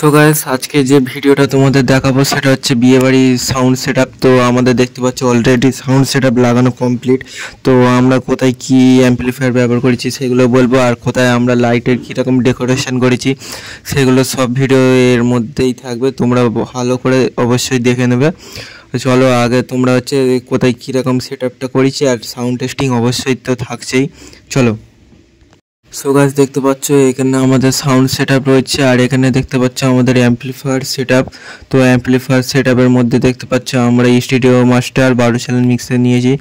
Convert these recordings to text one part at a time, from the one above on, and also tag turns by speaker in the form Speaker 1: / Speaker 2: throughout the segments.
Speaker 1: So guys, আজকে যে ভিডিওটা তোমাদের দেখাবো সেটা হচ্ছে বিয়েবাড়ি সাউন্ড সেটআপ। তো আমাদের দেখতে পাচ্ছ অলরেডি সাউন্ড সেটআপ লাগানো কমপ্লিট। তো আমরা কোথায় কি অ্যাম্পলিফায়ার ব্যবহার করেছি সেগুলো বলবো, আর কোথায় আমরা লাইটের কীরকম ডেকোরেশন করেছি সেগুলো সব ভিডিও এর মধ্যেই থাকবে, তোমরা ভালো করে অবশ্যই দেখে নেবে। চলো আগে তোমরা হচ্ছে কোথায় কীরকম সেটআপটা করেছি আর সাউন্ড টেস্টিং অবশ্যই তো থাকছেই, চলো। সো গাইস, দেখতে পাচ্ছ এখানে আমাদের সাউন্ড সেটআপ রয়েছে, আর এখানে দেখতে পাচ্ছ আমাদের অ্যাম্পলিফায়ার সেটআপ। তো অ্যাম্পলিফায়ার সেটআপের মধ্যে দেখতে পাচ্ছ আমরা স্টুডিও মাস্টার 12 চ্যানেল মিক্সার নিয়েছি,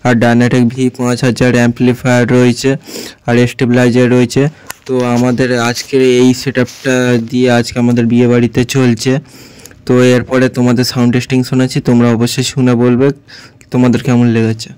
Speaker 1: আর ডায়নাটেক V5000 অ্যাম্পলিফায়ার রয়েছে, আর স্টেবিলাইজার রয়েছে। তো আমাদের আজকের এই সেটআপটা দিয়ে আজকে আমাদের বিয়ে বাড়িতে চলছে। তো এরপরে তোমাদের সাউন্ড টেস্টিং শোনাচ্ছি, তোমরা অবশ্যই শুনে বলবে তোমাদের কেমন লেগেছে।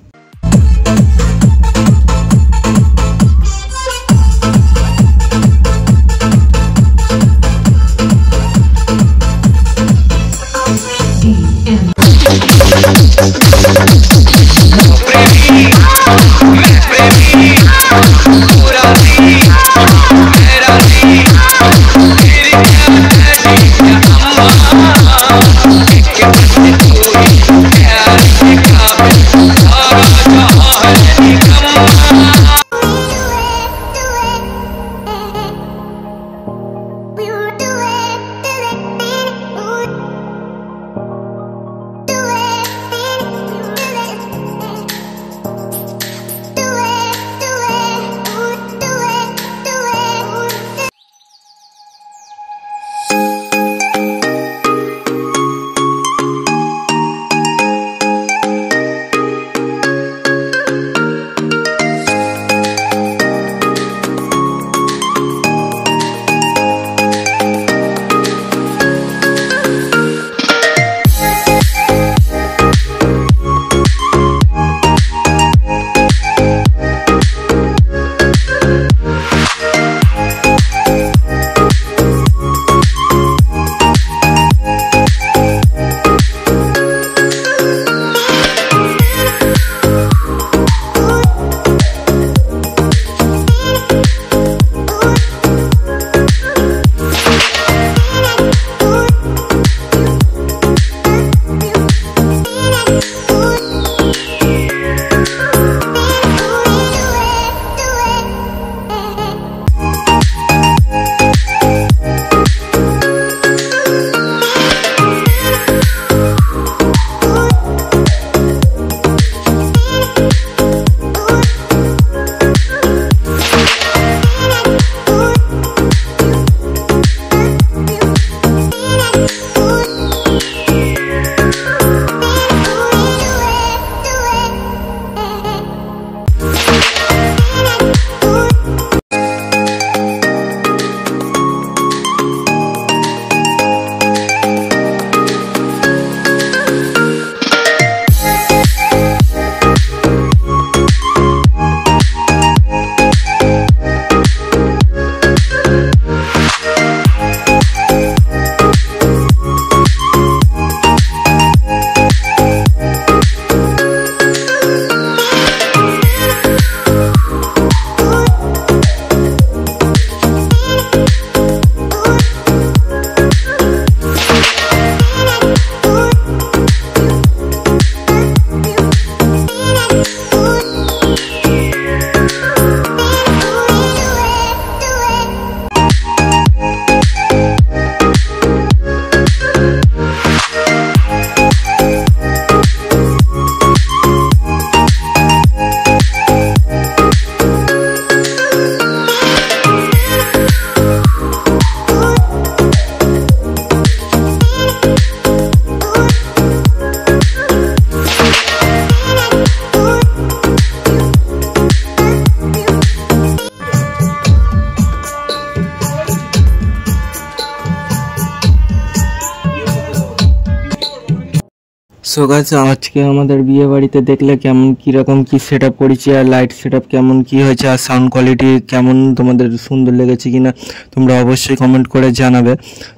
Speaker 1: সো গাইস, আজকে আমাদের বিয়ে বাড়িতে দেখলে কেমন কীরকম কি সেটআপ করেছি, আর লাইট সেটআপ কেমন কি হয়েছে, আর সাউন্ড কোয়ালিটি কেমন তোমাদের সুন্দর লেগেছে কিনা তোমরা অবশ্যই কমেন্ট করে জানাবে।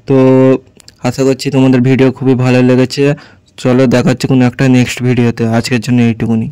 Speaker 1: তো আশা করছি তোমাদের ভিডিও খুবই ভালো লেগেছে। চলো দেখা হচ্ছে কোনো একটা নেক্সট ভিডিওতে, আজকের জন্য এইটুকুনি।